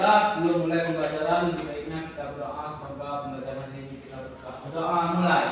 Sebelum mulai pembelajaran, baiknya kita berdoa semoga pembelajaran ini kita berkah. Doa mulai.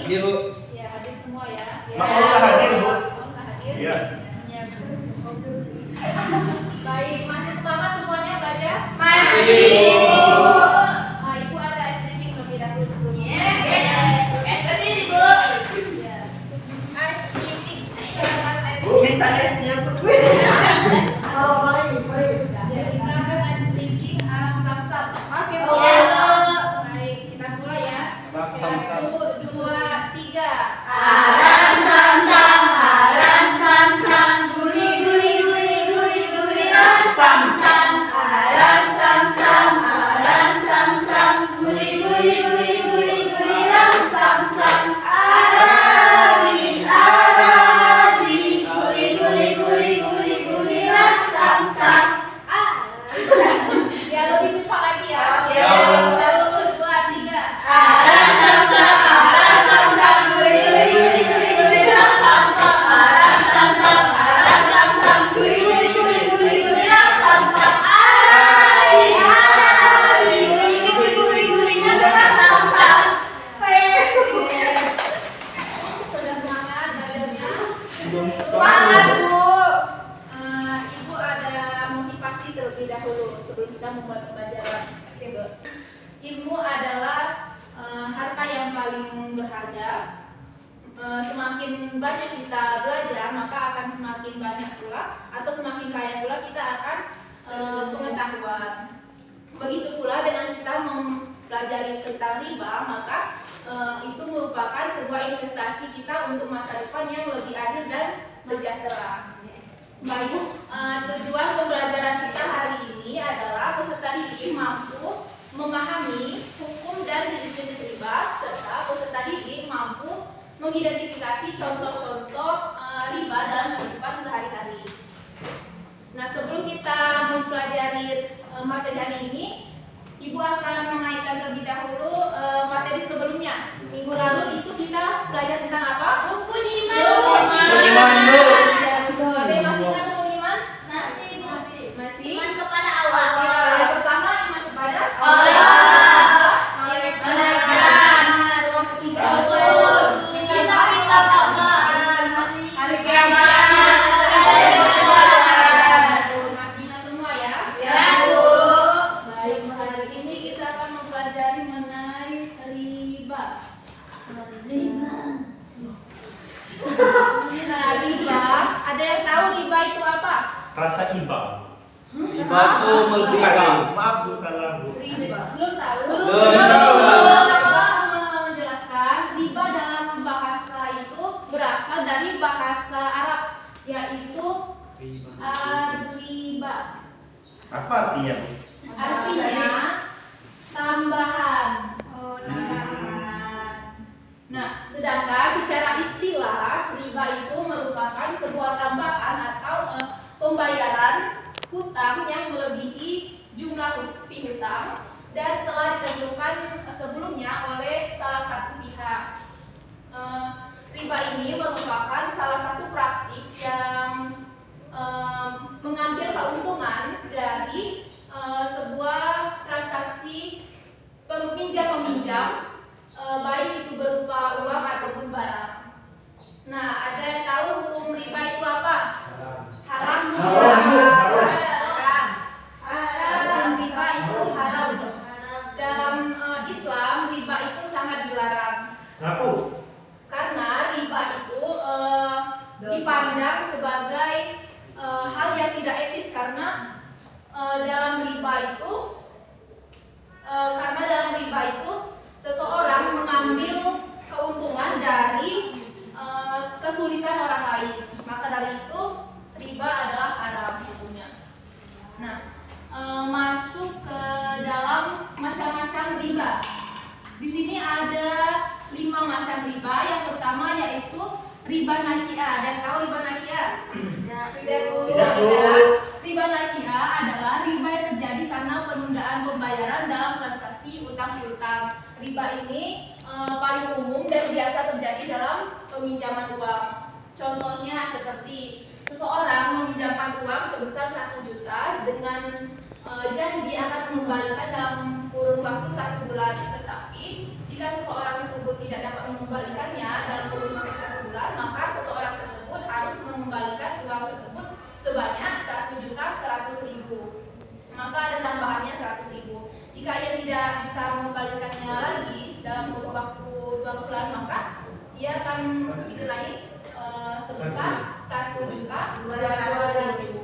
Hadir, Bu. Ya, hadir semua ya. Mak nggak hadir, Bu? Nggak hadir? Iya. Baik, masih semangat semuanya belajar? Masih. Nah, Ibu ada SDP terlebih dahulu sebelumnya. SDP, Bu. Ya. Bu, minta esnya, Bu. Ya, kita akan ice breaking alam samsam. Oke, Bu. Baik, kita mulai ya. Samsam. 1, 2, 3. Aram sam sam, aram sam sam, guri guri guri guri guri ram sam sam, aram sam sam, aram sam sam, guri guri guri guri guri ram sam sam, arabi arabi, guri guri guri guri guri ram sam sam. Ya, lebih cepat lagi ya. Ya. 1, 2, 3. Aram sam sam, aram sam sam, guri guri guri guri guri ram sam sam, aram sam sam, aram sam sam, guri guri guri guri guri ram sam sam, arabi arabi, guri guri guri guri guri ram sam sam. Sudah semangat belajarnya? Semangat, Bu. Ibu ada motivasi terlebih dahulu sebelum kita memulai pembelajaran. Oke, Bu. Ilmu adalah harta yang paling berharga. Semakin banyak kita belajar, maka akan semakin banyak pula atau semakin kaya pula kita akan pengetahuan. Begitu pula dengan kita mempelajari tentang riba, maka itu merupakan sebuah investasi kita untuk masa depan yang lebih adil dan sejahtera. Baik, tujuan pembelajaran kita hari ini adalah peserta didik mampu memahami hukum dan jenis-jenis riba, serta peserta didik mampu mengidentifikasi contoh-contoh riba dalam kehidupan sehari-hari. Nah, sebelum kita mempelajari materi hari ini, Ibu akan mengaitkan terlebih dahulu materi sebelumnya. Minggu lalu itu kita belajar tentang apa? Rukun iman. Rukun iman, Bu. Ya, betul. Ada yang masih ingat rukun iman? Masih. Iman kepada Allah. Yang pertama iman kepada Allah. Malaikat. Terus Rasul. Kitab-kitab Allah. Hari kiamat. Masih ingat semua ya? Ya, Bu. Baik, hari ini kita akan mempelajari mengenai riba. Nah, riba, ada yang tahu riba itu apa? Rasa iba. Riba itu Bukan, melebihkan. maaf, Bu, salah, Bu. Riba. Belum tahu? Belum. Saya menjelaskan riba dalam bahasa itu berasal dari bahasa Arab, yaitu riba. Apa artinya, Bu? Artinya tambahan. Nah, sedangkan secara istilah riba itu merupakan sebuah tambahan atau pembayaran hutang yang melebihi jumlah piutang dan telah ditentukan sebelumnya oleh salah satu pihak. Riba ini merupakan salah satu praktik yang mengambil keuntungan dari sebuah transaksi pinjam-meminjam, baik itu berupa uang ataupun barang. Nah, ada yang tahu hukum riba itu apa? Haram. Haram, Bu. Haram. Riba itu haram. Dalam Islam, riba itu sangat dilarang. Ngapu? Karena riba itu dipandang sebagai dalam riba itu karena dalam riba itu seseorang mengambil keuntungan dari kesulitan orang lain, maka dari itu riba adalah haram hukumnya. Nah, masuk ke dalam macam-macam riba. Di sini ada 5 macam riba. Yang pertama yaitu riba nasyia. Dan tahu riba nasyia? Tidak, Bu. Tidak, Bu. Riba nasyia adalah riba yang terjadi karena penundaan pembayaran dalam transaksi utang piutang. Riba ini paling umum dan biasa terjadi dalam peminjaman uang. Contohnya seperti seseorang meminjamkan uang sebesar 1 juta dengan janji akan mengembalikan dalam kurun waktu 1 bulan. Tetapi jika seseorang tersebut tidak dapat mengembalikannya dalam kurun waktu 1 bulan, maka seseorang tersebut harus mengembalikan uang tersebut sebanyak 1.100.000. Maka ada tambahannya 100.000. Jika ia tidak bisa mengembalikannya lagi dalam kurun waktu 2 bulan, maka ia akan dikenai sebesar 1.200.000.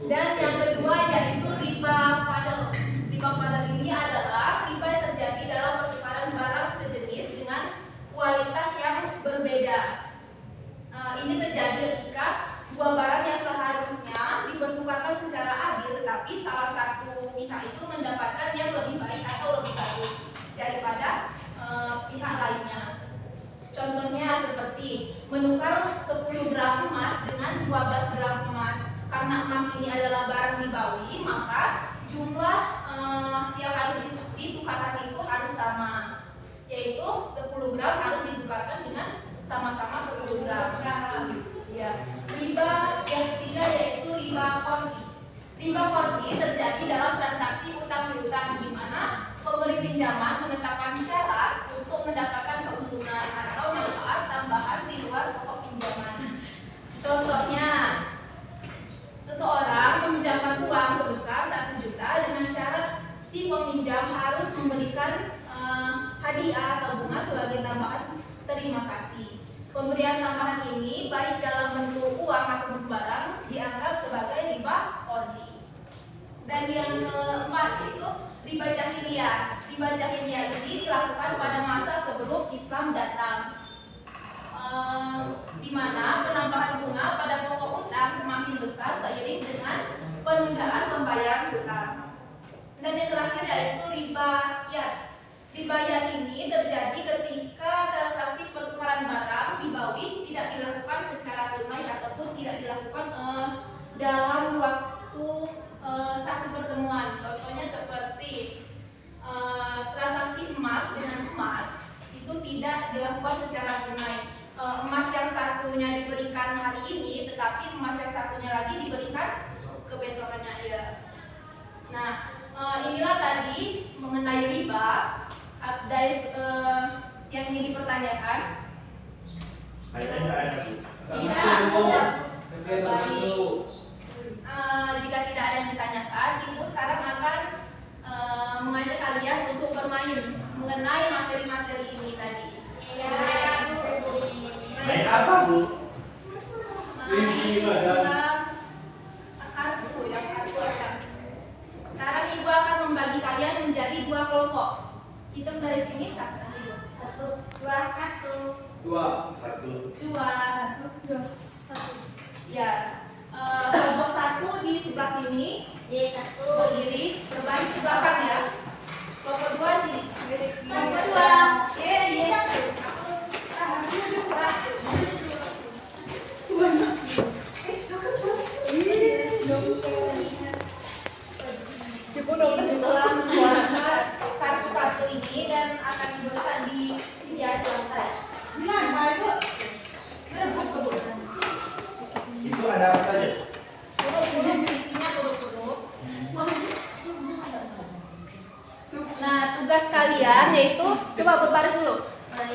Dan yang kedua yaitu riba fadl. Riba fadl ini adalah riba yang terjadi dalam pertukaran barang sejenis dengan kualitas yang berbeda. Ini terjadi ketika dua barang yang seharusnya dipertukarkan secara adil, tetapi salah satu pihak itu mendapatkan yang lebih baik atau lebih bagus daripada pihak lainnya. Contohnya seperti menukar 10 gram emas dengan 12 gram emas. Karena emas ini adalah barang ribawi, maka jumlah yang harus ditukarkan itu harus sama, yaitu 10 gram harus ditukarkan dengan sama-sama 10 gram. Ya. Riba yang ketiga yaitu riba qardhi. Riba qardhi terjadi dalam transaksi utang piutang di mana pemberi pinjaman menetapkan syarat untuk mendapatkan keuntungan atau manfaat tambahan di luar pokok pinjaman. Contohnya, seseorang meminjamkan uang sebesar 1 juta dengan syarat si peminjam harus memberikan hadiah atau bunga sebagai tambahan terima kasih. Pemberian tambahan ini baik dalam bentuk uang atau barang dianggap sebagai riba qardhi. Dan yang keempat yaitu riba jahiliyah. Riba jahiliyah ini dilakukan pada masa sebelum Islam datang, di mana penambahan bunga pada pokok utang semakin besar seiring dengan penundaan pembayaran utang. Dan yang terakhir yaitu riba yad. Riba yad ini terjadi ketika transaksi pertukaran barang ribawi tidak dilakukan secara tunai ataupun tidak dilakukan dalam waktu satu pertemuan. Contohnya seperti transaksi emas dengan emas itu tidak dilakukan secara tunai. Emas yang satunya diberikan hari ini, tetapi emas yang satunya lagi diberikan kebesokannya. Ya. Nah, inilah tadi mengenai riba. Ada yang ingin dipertanyakan? Kayaknya nggak ada, Bu. Tidak. Baik. Jika tidak ada yang ditanyakan, Ibu sekarang akan mengajak kalian untuk bermain mengenai materi-materi ini tadi. Main apa, Bu? Ini ada. Kartu aja. Sekarang Ibu akan membagi kalian menjadi 2 kelompok. Hitung dari sini 1, 2, 1, 2. 2, 1. Ya. Kelompok 1 di sebelah sini. Berdiri, berbalik ke belakang ya. Kelompok 2 sini. Kelompok 2. Telah membuat kartu-kartu ini dan akan diletak di sini aja lantai. Itu ada apa saja? Huruf-huruf isinya huruf-huruf. Nah, tugas kalian yaitu coba berbaris dulu.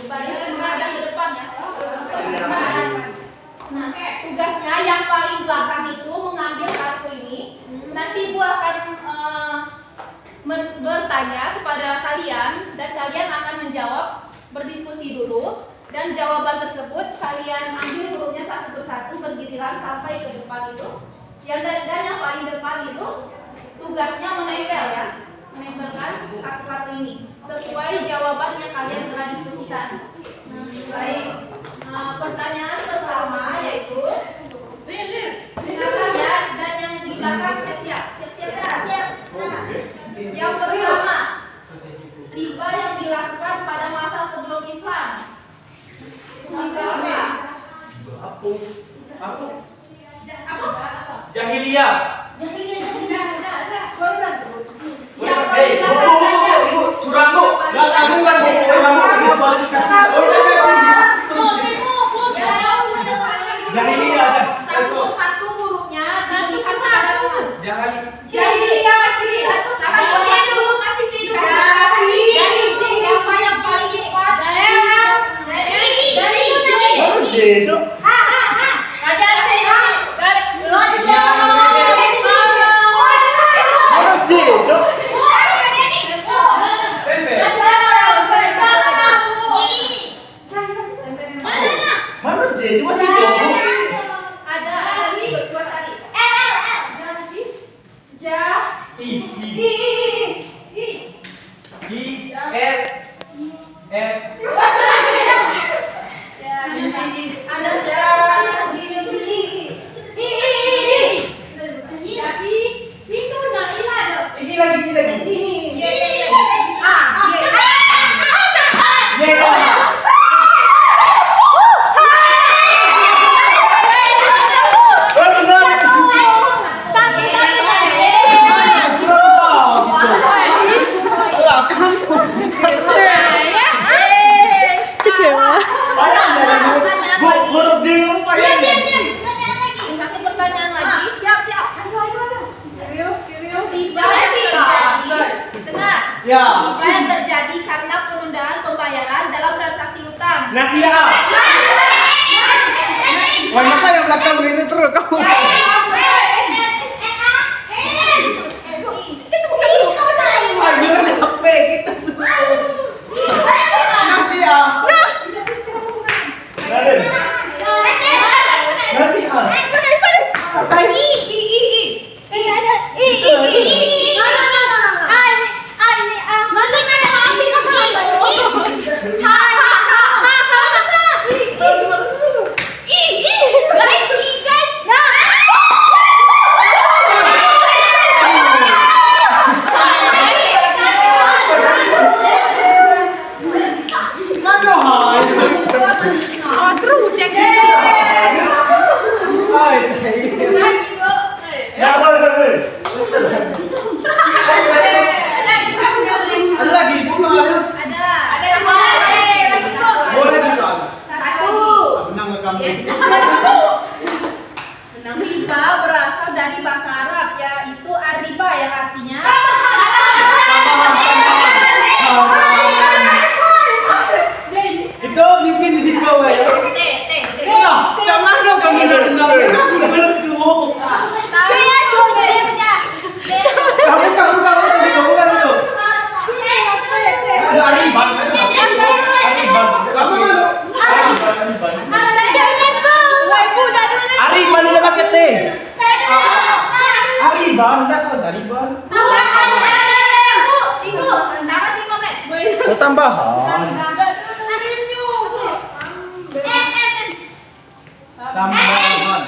Baris menghadap ke depan ya. Nah, tugasnya yang paling belakang itu mengambil kartu ini. Nanti gua akan bertanya kepada kalian dan kalian akan menjawab, berdiskusi dulu, dan jawaban tersebut kalian ambil hurufnya satu persatu bergiliran sampai ke depan itu. Dan yang paling depan itu tugasnya menempel ya, menempelkan kartu-kartu ini sesuai jawaban yang kalian telah diskusikan. Baik, pertanyaan pertama yaitu dengarkan ya, dan yang di belakang siap-siap ya. Siap. Yang pertama, riba yang dilakukan pada masa sebelum Islam. Riba apa? Apa? Jahiliyah. Yang Hei, pertama saja. ibu, curang bu. Enggak, kamu kan Curang bu, diskualifikasi. Jahiliyah kan? Satu hurufnya diberikan pada Tuhan. Jahiliyah. Kasih dulu. Siapa yang paling cepat? Dari Jejo. Mana Jejo? Tempe. Mana Jejo masih jomblo? Ada di coba cari. Ada Ini lagi. Satu pertanyaan lagi. Siap. Dengar. Ya. Riba yang terjadi karena penundaan pembayaran dalam transaksi utang. Nasiah. Wah, masa yang belakang begini terus kamu? Ah, bener HP gitu. Nasiah. Nasihat. Mana hai? Ya, boleh. Ada lagi, bukan ada. Boleh bisa. Menang ke kamu. Riba berasal dari bahasa Arab yaitu ar-riba yang artinya Itu mimpin di situ ya. Nah, jangan kau kamu benar-benar aku belum tuh. Kamu tuh. Ada Ariban. Kamu mana? Ariban udah pakai T. Ariban, dapat Ariban. Ibu, nama si Momen. Oh, tambahan. Tambahan.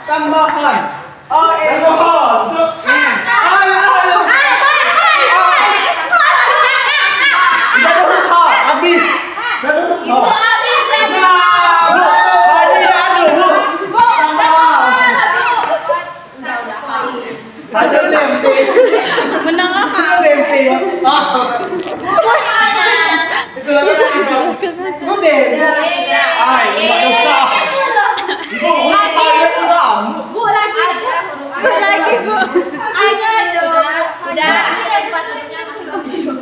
Tambahan. Oh, Tambahan. Ayo. Tidak ada huruf H, habis. Tidak ada huruf H. Ibu habis Tidak ada huruf. hasil lempe. Menang apa? Lempe ya. Itu lagi. Sudah. Ay, enggak usah. Ibu, kalian kurang. Bu lagi. Bu. Udah. Patutnya masih belum.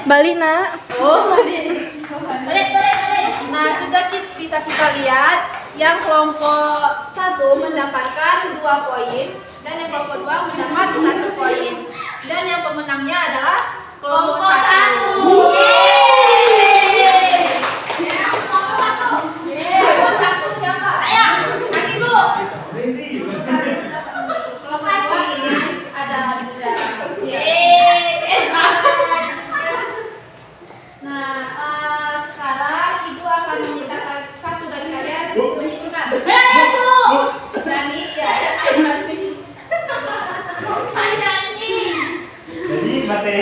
Balik nak. Boleh. Nah, sudah bisa kita lihat yang kelompok 1 mendapatkan 2 poin dan yang kelompok 2 mendapat 1 poin. Dan yang pemenangnya adalah kelompok 1. Kelompok 1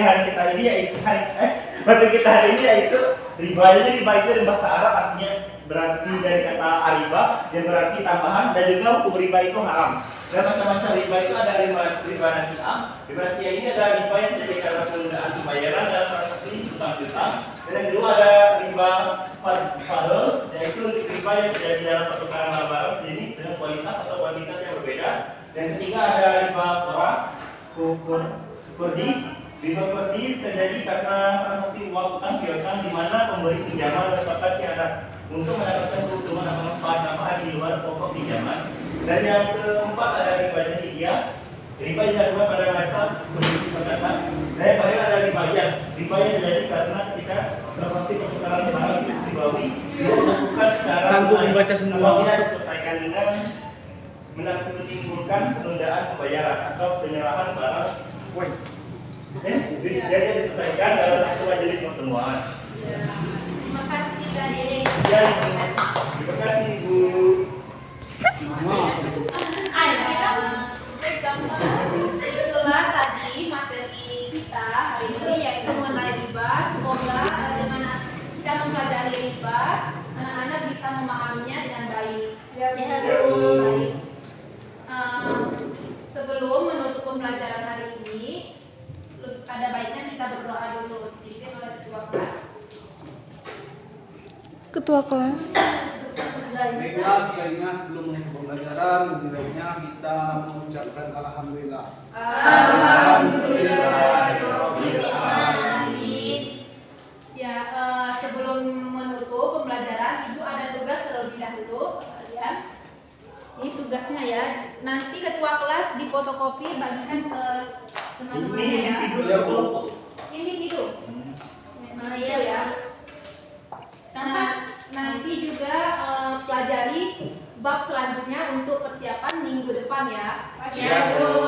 hari kita ini yaitu materi kita hari ini yaitu riba. Jadi riba itu dari bahasa Arab artinya berarti dari kata ariba yang berarti tambahan, dan juga hukum riba itu haram. Dan macam-macam riba itu ada riba nasi'ah. Riba nasi'ah ini ada riba yang terjadi karena penundaan pembayaran dalam transaksi utang piutang. Dan yang kedua ada riba fadl, yaitu riba yang terjadi dalam pertukaran barang sejenis dengan kualitas atau kuantitas yang berbeda. Dan ketiga ada riba kurdi. Riba kurdi terjadi karena transaksi uang utang piutang di mana pemberi pinjaman menetapkan syarat untuk mendapatkan keuntungan atau manfaat tambahan di luar pokok pinjaman. Dan yang keempat ada riba jahiliyah. Riba yang dilakukan pada masa sebelum perdagangan. Dan yang terakhir ada riba yang terjadi karena ketika transaksi pertukaran barang ribawi tidak dilakukan secara Sanggup membaca semua. atau tidak diselesaikan dengan menimbulkan penundaan pembayaran atau penyerahan barang. Jadi diselesaikan dalam satu majelis pertemuan. Terima kasih Kak Dede. Ya, terima kasih Bu. Itulah tadi materi kita hari ini yaitu mengenai riba. Semoga dengan kita mempelajari riba, anak-anak bisa memahaminya dengan baik. Baik. Sebelum menutup pembelajaran hari ini, ada baiknya kita berdoa dulu dipimpin oleh ketua kelas. Ketua kelas. Baiklah, sekalinya sebelum menutup pembelajaran, lebih baiknya kita mengucapkan alhamdulillah. Alhamdulillahirobbilalamin. Ya, sebelum menutup pembelajaran, Ibu ada tugas terlebih dahulu kalian. Ini tugasnya ya. Nanti ketua kelas difotokopi bagikan ke teman-teman ya. Ini itu. Iya ya. Nah, nanti juga pelajari bab selanjutnya untuk persiapan minggu depan ya. Ya, Bu.